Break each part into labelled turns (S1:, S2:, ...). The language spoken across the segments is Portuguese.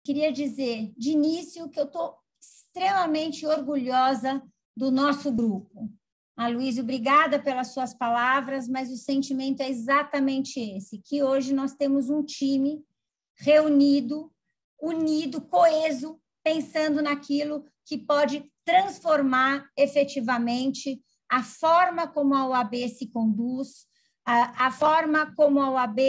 S1: queria dizer, de início, que eu estou extremamente orgulhosa do nosso grupo. Aloysio, obrigada pelas suas palavras, mas o sentimento é exatamente esse, que hoje nós temos um time reunido, unido, coeso, pensando naquilo que pode transformar efetivamente a forma como a OAB se conduz, a forma como a OAB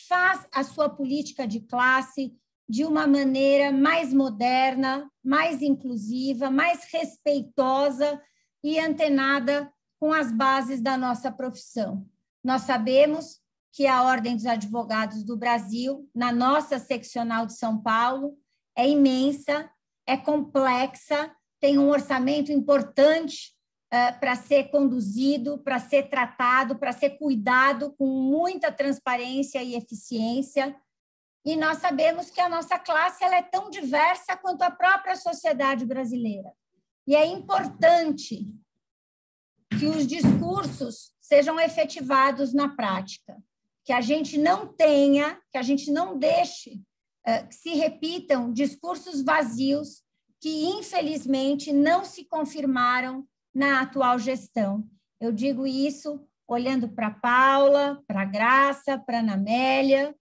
S1: faz a sua política de classe de uma maneira mais moderna, mais inclusiva, mais respeitosa e antenada com as bases da nossa profissão. Nós sabemos que a Ordem dos Advogados do Brasil, na nossa seccional de São Paulo, é imensa, é complexa, tem um orçamento importante para ser conduzido, para ser tratado, para ser cuidado com muita transparência e eficiência. E nós sabemos que a nossa classe ela é tão diversa quanto a própria sociedade brasileira. E é importante que os discursos sejam efetivados na prática, que a gente não tenha, que a gente não deixe que se repitam discursos vazios que, infelizmente, não se confirmaram na atual gestão. Eu digo isso olhando para a Paula, para a Graça, para a Ana Amélia,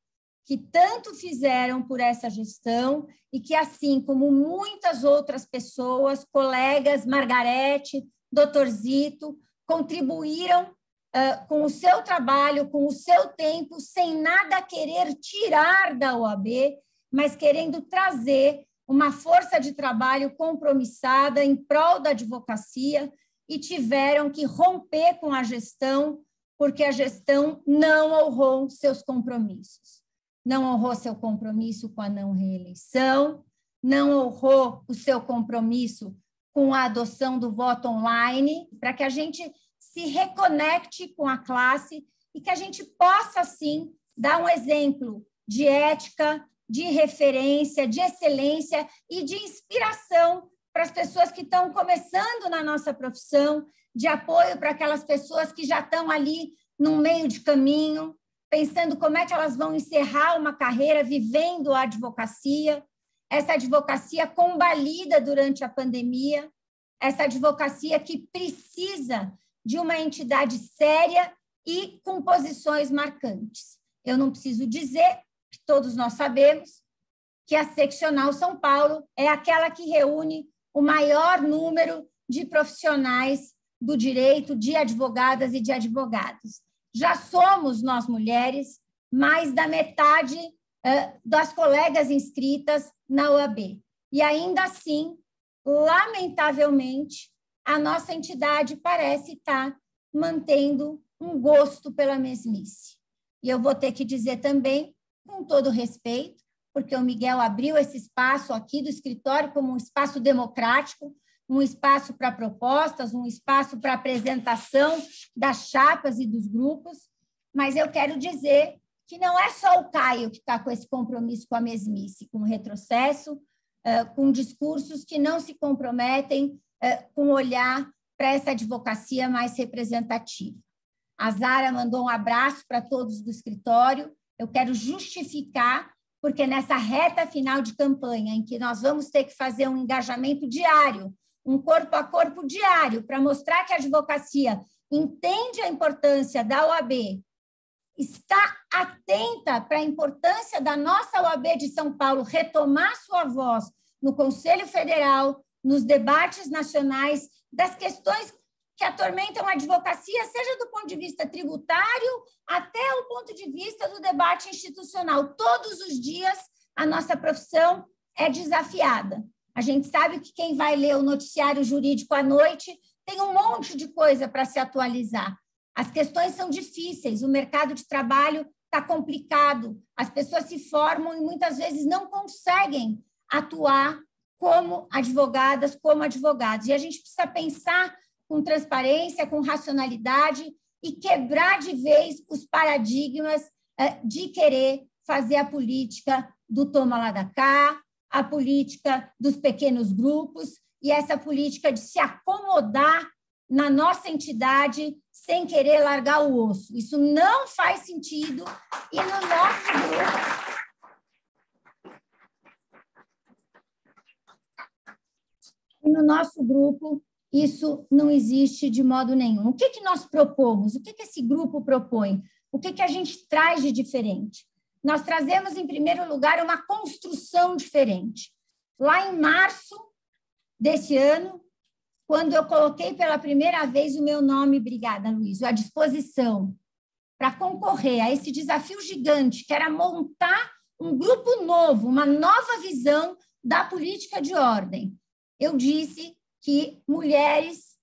S1: que tanto fizeram por essa gestão e que, assim como muitas outras pessoas, colegas, Margarete, Dr. Zito, contribuíram com o seu trabalho, com o seu tempo, sem nada querer tirar da OAB, mas querendo trazer uma força de trabalho compromissada em prol da advocacia e tiveram que romper com a gestão, porque a gestão não honrou seus compromissos. Não honrou seu compromisso com a não reeleição, não honrou o seu compromisso com a adoção do voto online, para que a gente se reconecte com a classe e que a gente possa, sim, dar um exemplo de ética, de referência, de excelência e de inspiração para as pessoas que estão começando na nossa profissão, de apoio para aquelas pessoas que já estão ali no meio de caminho, pensando como é que elas vão encerrar uma carreira vivendo a advocacia, essa advocacia combalida durante a pandemia, essa advocacia que precisa de uma entidade séria e com posições marcantes. Eu não preciso dizer, que todos nós sabemos, que a Seccional São Paulo é aquela que reúne o maior número de profissionais do direito, de advogadas e de advogados. Já somos, nós mulheres, mais da metade das colegas inscritas na OAB. E ainda assim, lamentavelmente, a nossa entidade parece estar mantendo um gosto pela mesmice. E eu vou ter que dizer também, com todo respeito, porque o Miguel abriu esse espaço aqui do escritório como um espaço democrático, um espaço para propostas, um espaço para apresentação das chapas e dos grupos, mas eu quero dizer que não é só o Caio que está com esse compromisso com a mesmice, com o retrocesso, com discursos que não se comprometem com olhar para essa advocacia mais representativa. A Zara mandou um abraço para todos do escritório. Eu quero justificar, porque nessa reta final de campanha, em que nós vamos ter que fazer um engajamento diário, um corpo a corpo diário, para mostrar que a advocacia entende a importância da OAB, está atenta para a importância da nossa OAB de São Paulo retomar sua voz no Conselho Federal, nos debates nacionais, das questões que atormentam a advocacia, seja do ponto de vista tributário até o ponto de vista do debate institucional. Todos os dias a nossa profissão é desafiada. A gente sabe que quem vai ler o noticiário jurídico à noite tem um monte de coisa para se atualizar. As questões são difíceis, o mercado de trabalho está complicado, as pessoas se formam e muitas vezes não conseguem atuar como advogadas, como advogados. E a gente precisa pensar com transparência, com racionalidade e quebrar de vez os paradigmas de querer fazer a política do toma lá da cá, a política dos pequenos grupos e essa política de se acomodar na nossa entidade sem querer largar o osso. Isso não faz sentido e no nosso grupo E no nosso grupo, isso não existe de modo nenhum. O que nós propomos? O que esse grupo propõe? O que a gente traz de diferente? Nós trazemos, em primeiro lugar, uma construção diferente. Lá em março desse ano, quando eu coloquei pela primeira vez o meu nome, obrigada, Luiz, à disposição para concorrer a esse desafio gigante, que era montar um grupo novo, uma nova visão da política de ordem, eu disse que mulheres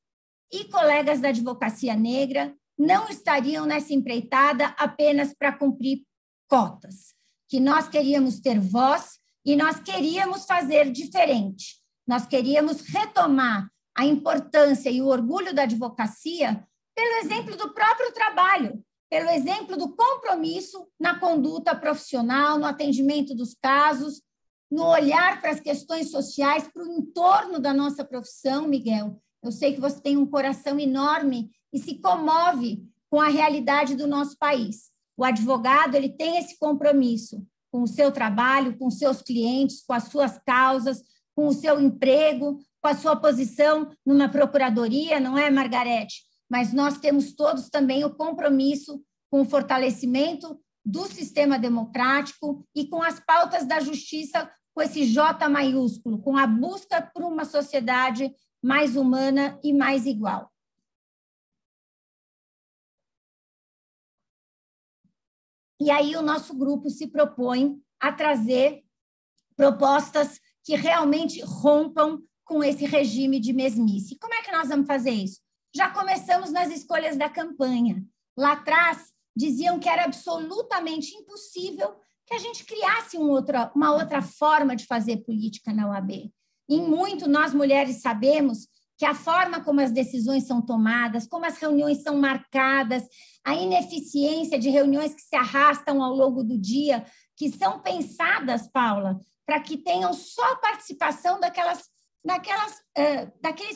S1: e colegas da advocacia negra não estariam nessa empreitada apenas para cumprir cotas, que nós queríamos ter voz e nós queríamos fazer diferente. Nós queríamos retomar a importância e o orgulho da advocacia pelo exemplo do próprio trabalho, pelo exemplo do compromisso na conduta profissional, no atendimento dos casos, no olhar para as questões sociais, para o entorno da nossa profissão, Miguel. Eu sei que você tem um coração enorme e se comove com a realidade do nosso país. O advogado, ele tem esse compromisso com o seu trabalho, com os seus clientes, com as suas causas, com o seu emprego, com a sua posição numa procuradoria, não é, Margarete? Mas nós temos todos também o compromisso com o fortalecimento do sistema democrático e com as pautas da justiça, com esse J maiúsculo, com a busca por uma sociedade mais humana e mais igual. E aí o nosso grupo se propõe a trazer propostas que realmente rompam com esse regime de mesmice. Como é que nós vamos fazer isso? Já começamos nas escolhas da campanha. Lá atrás, diziam que era absolutamente impossível que a gente criasse uma outra forma de fazer política na OAB. Em muito, nós mulheres sabemos que a forma como as decisões são tomadas, como as reuniões são marcadas, a ineficiência de reuniões que se arrastam ao longo do dia, que são pensadas, Paula, para que tenham só participação daqueles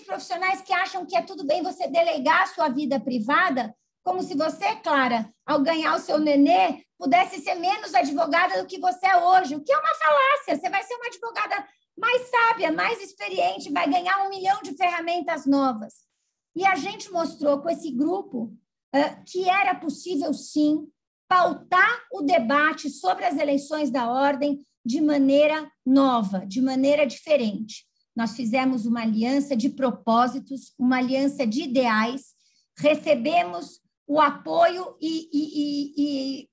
S1: profissionais que acham que é tudo bem você delegar a sua vida privada, como se você, Clara, ao ganhar o seu nenê, pudesse ser menos advogada do que você é hoje, o que é uma falácia. Você vai ser uma advogada mais sábia, mais experiente, vai ganhar 1 milhão de ferramentas novas. E a gente mostrou com esse grupo que era possível, sim, pautar o debate sobre as eleições da ordem de maneira nova, de maneira diferente. Nós fizemos uma aliança de propósitos, uma aliança de ideais, recebemos o apoio e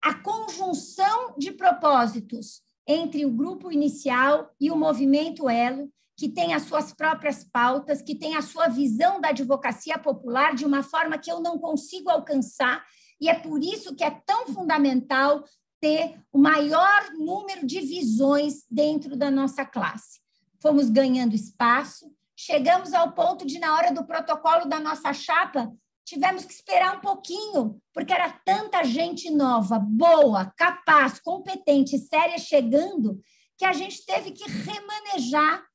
S1: a conjunção de propósitos entre o grupo inicial e o movimento Elo, que tem as suas próprias pautas, que tem a sua visão da advocacia popular de uma forma que eu não consigo alcançar, e é por isso que é tão fundamental ter o maior número de visões dentro da nossa classe. Fomos ganhando espaço, chegamos ao ponto de, na hora do protocolo da nossa chapa, tivemos que esperar um pouquinho, porque era tanta gente nova, boa, capaz, competente, séria chegando, que a gente teve que remanejar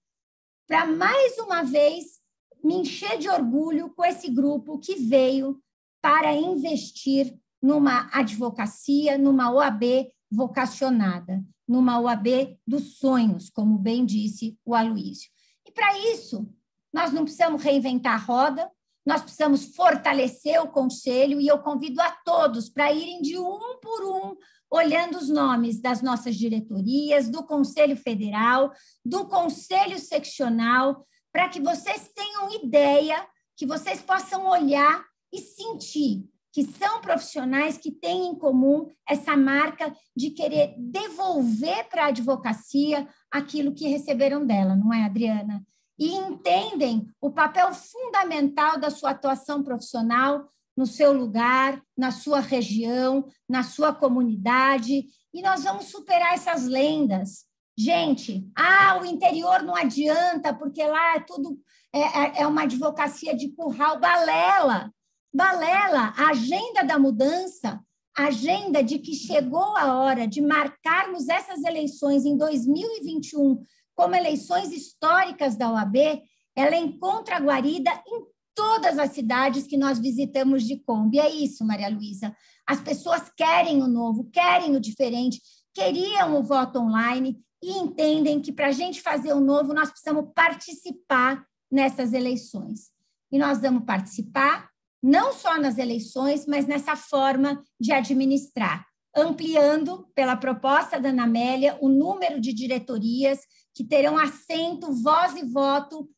S1: para, mais uma vez, me encher de orgulho com esse grupo que veio para investir numa advocacia, numa OAB vocacionada, numa OAB dos sonhos, como bem disse o Aloísio. E, para isso, nós não precisamos reinventar a roda, nós precisamos fortalecer o conselho, e eu convido a todos para irem de um por um, olhando os nomes das nossas diretorias, do Conselho Federal, do Conselho Seccional, para que vocês tenham ideia, que vocês possam olhar e sentir que são profissionais que têm em comum essa marca de querer devolver para a advocacia aquilo que receberam dela, não é, Adriana? E entendem o papel fundamental da sua atuação profissional no seu lugar, na sua região, na sua comunidade, e nós vamos superar essas lendas. Gente, o interior não adianta, porque lá é tudo é uma advocacia de curral, balela, a agenda da mudança, a agenda de que chegou a hora de marcarmos essas eleições em 2021 como eleições históricas da OAB, ela encontra guarida em todas as cidades que nós visitamos de Kombi. É isso, Maria Luísa. As pessoas querem o novo, querem o diferente, queriam o voto online, e entendem que, para a gente fazer o novo, nós precisamos participar nessas eleições. E nós vamos participar não só nas eleições, mas nessa forma de administrar, ampliando, pela proposta da Ana Amélia, o número de diretorias que terão assento, voz e voto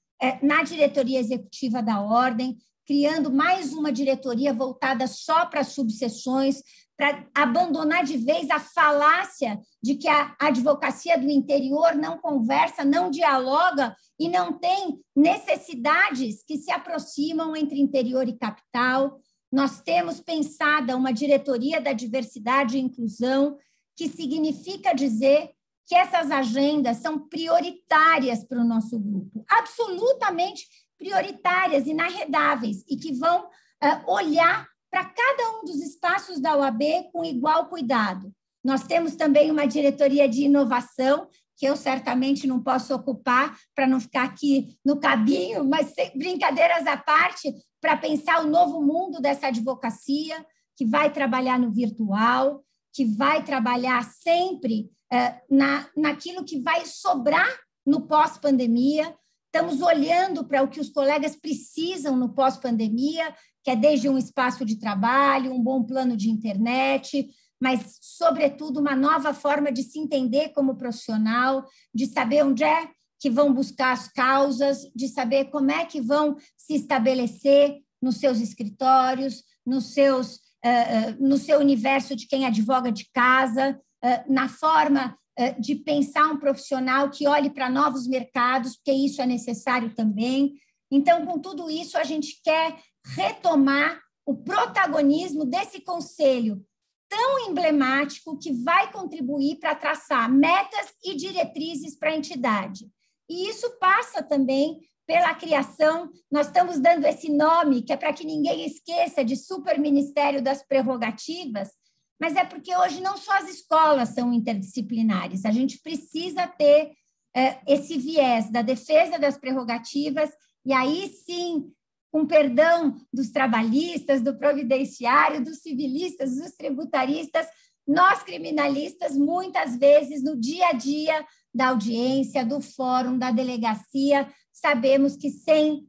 S1: na diretoria executiva da Ordem, criando mais uma diretoria voltada só para as subseções, para abandonar de vez a falácia de que a advocacia do interior não conversa, não dialoga e não tem necessidades que se aproximam entre interior e capital. Nós temos pensada uma diretoria da diversidade e inclusão, que significa dizer que essas agendas são prioritárias para o nosso grupo, absolutamente prioritárias, inarredáveis, e que vão olhar para cada um dos espaços da OAB com igual cuidado. Nós temos também uma diretoria de inovação, que eu certamente não posso ocupar para não ficar aqui no cabinho, mas brincadeiras à parte, para pensar o novo mundo dessa advocacia, que vai trabalhar no virtual, que vai trabalhar sempre naquilo que vai sobrar no pós-pandemia. Estamos olhando para o que os colegas precisam no pós-pandemia, que é desde um espaço de trabalho, um bom plano de internet, mas, sobretudo, uma nova forma de se entender como profissional, de saber onde é que vão buscar as causas, de saber como é que vão se estabelecer nos seus escritórios, no seu universo de quem advoga de casa, na forma de pensar um profissional que olhe para novos mercados, porque isso é necessário também. Então, com tudo isso, a gente quer retomar o protagonismo desse conselho tão emblemático que vai contribuir para traçar metas e diretrizes para a entidade. E isso passa também pela criação, nós estamos dando esse nome, que é para que ninguém esqueça, de Superministério das Prerrogativas, mas é porque hoje não só as escolas são interdisciplinares, a gente precisa ter esse viés da defesa das prerrogativas, e aí sim, com perdão dos trabalhistas, do providenciário, dos civilistas, dos tributaristas, nós criminalistas, muitas vezes, no dia a dia da audiência, do fórum, da delegacia, sabemos que sem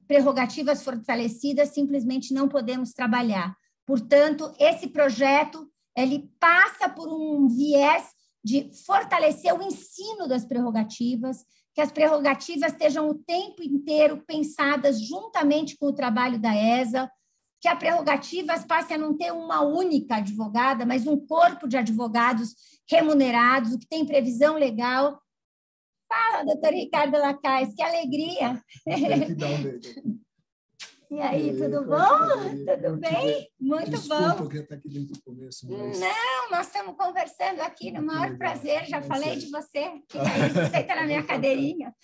S1: prerrogativas fortalecidas, simplesmente não podemos trabalhar. Portanto, esse projeto ele passa por um viés de fortalecer o ensino das prerrogativas, que as prerrogativas estejam o tempo inteiro pensadas juntamente com o trabalho da ESA, que as prerrogativas passem a não ter uma única advogada, mas um corpo de advogados remunerados, o que tem previsão legal. Fala, doutor Ricardo Lacais, que alegria! E aí, tudo bom? Tudo bem? Muito bom.
S2: Desculpa que está aqui desde o começo. Mas...
S1: Não, nós estamos conversando aqui no maior prazer. Já falei de você. Senta na minha cadeirinha.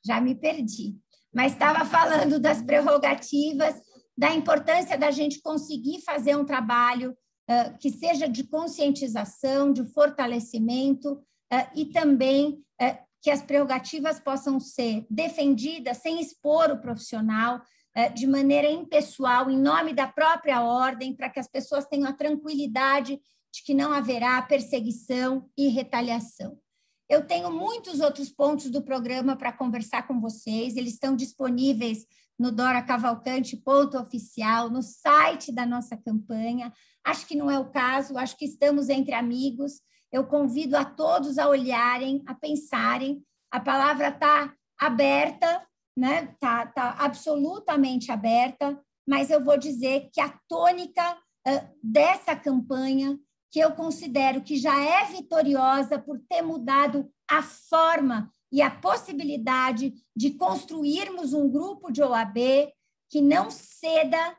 S1: Já me perdi. Mas estava falando das prerrogativas, da importância da gente conseguir fazer um trabalho que seja de conscientização, de fortalecimento e também que as prerrogativas possam ser defendidas sem expor o profissional, de maneira impessoal, em nome da própria ordem, para que as pessoas tenham a tranquilidade de que não haverá perseguição e retaliação. Eu tenho muitos outros pontos do programa para conversar com vocês, eles estão disponíveis no doracavalcante.oficial, no site da nossa campanha. Acho que não é o caso, acho que estamos entre amigos. Eu convido a todos a olharem, a pensarem. A palavra está aberta, né? Tá absolutamente aberta, mas eu vou dizer que a tônica dessa campanha, que eu considero que já é vitoriosa por ter mudado a forma e a possibilidade de construirmos um grupo de OAB que não ceda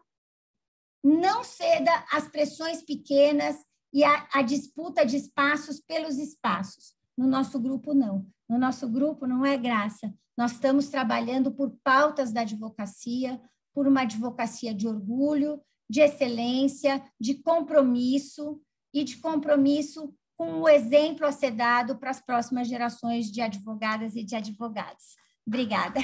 S1: às pressões pequenas e a disputa de espaços pelos espaços. No nosso grupo, não. No nosso grupo, não é graça. Nós estamos trabalhando por pautas da advocacia, por uma advocacia de orgulho, de excelência, de compromisso e de compromisso com o exemplo a ser dado para as próximas gerações de advogadas e de advogados. Obrigada.